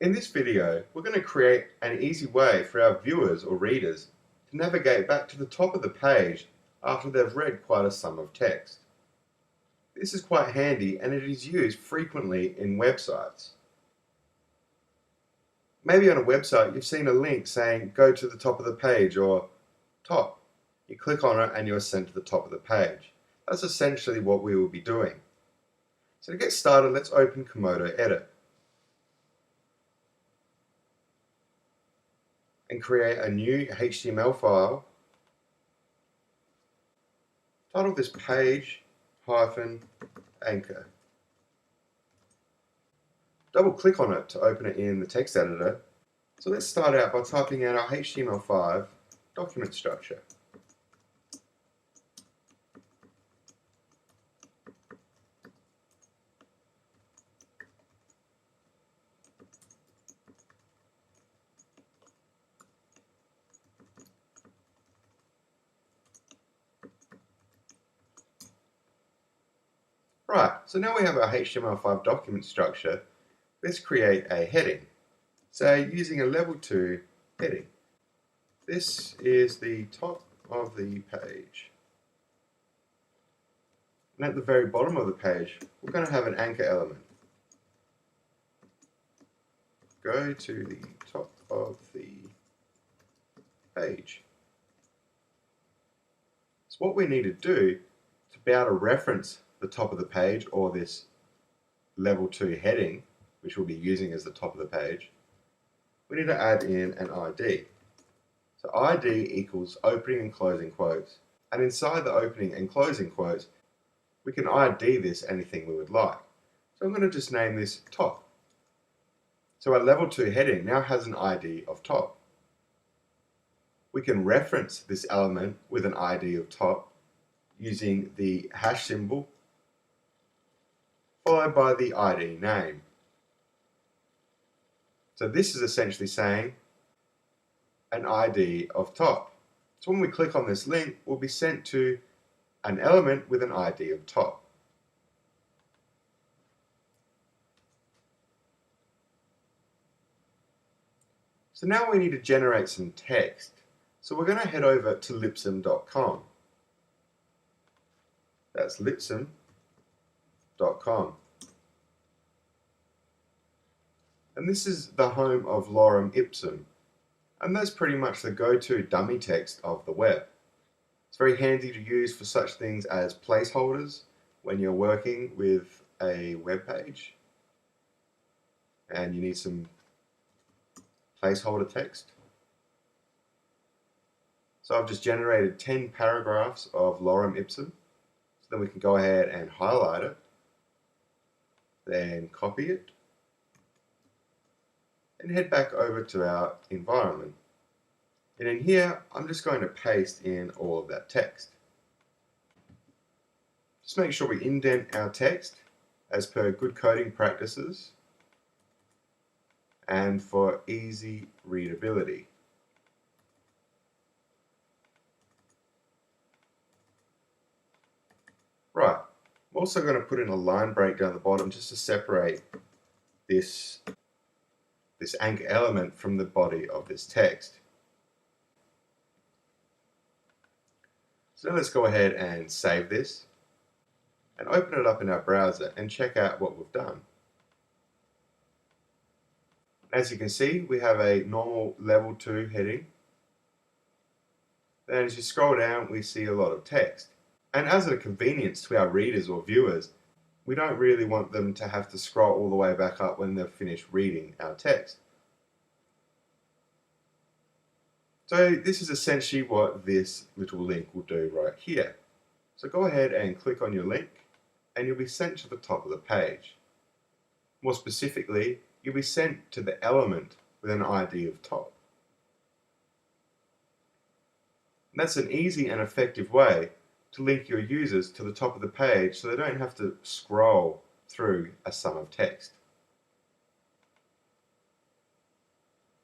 In this video, we're going to create an easy way for our viewers or readers to navigate back to the top of the page after they've read quite a sum of text. This is quite handy and it is used frequently in websites. Maybe on a website you've seen a link saying go to the top of the page or top. You click on it and you're sent to the top of the page. That's essentially what we will be doing. So to get started, let's open Komodo Edit and create a new HTML file. Title this page-anchor. Double click on it to open it in the text editor. So let's start out by typing out our HTML5 document structure. Right, so now we have our HTML5 document structure. Let's create a heading. Say using a level 2 heading. This is the top of the page. And at the very bottom of the page, we're going to have an anchor element. Go to the top of the page. So what we need to do to be able to reference the top of the page or this level 2 heading, which we'll be using as the top of the page, we need to add in an ID. So ID equals opening and closing quotes, and inside the opening and closing quotes we can ID this anything we would like. So I'm going to just name this top. So our level 2 heading now has an ID of top. We can reference this element with an ID of top using the hash symbol followed by the ID name. So this is essentially saying an ID of top. So when we click on this link, we'll be sent to an element with an ID of top. So now we need to generate some text. So we're going to head over to lipsum.com. That's lipsum.com. And this is the home of lorem ipsum, and that's pretty much the go-to dummy text of the web. It's very handy to use for such things as placeholders when you're working with a web page and you need some placeholder text. So I've just generated 10 paragraphs of lorem ipsum. So then we can go ahead and highlight it, then copy it, and head back over to our environment. And in here, I'm just going to paste in all of that text. Just make sure we indent our text as per good coding practices and for easy readability. Right, I'm also going to put in a line break down the bottom just to separate this anchor element from the body of this text. So now let's go ahead and save this and open it up in our browser and check out what we've done. As you can see, we have a normal level 2 heading. Then as you scroll down, we see a lot of text. And as a convenience to our readers or viewers, we don't really want them to have to scroll all the way back up when they've finished reading our text. So this is essentially what this little link will do right here. So go ahead and click on your link and you'll be sent to the top of the page. More specifically, you'll be sent to the element with an ID of top. And that's an easy and effective way to link your users to the top of the page so they don't have to scroll through a sum of text.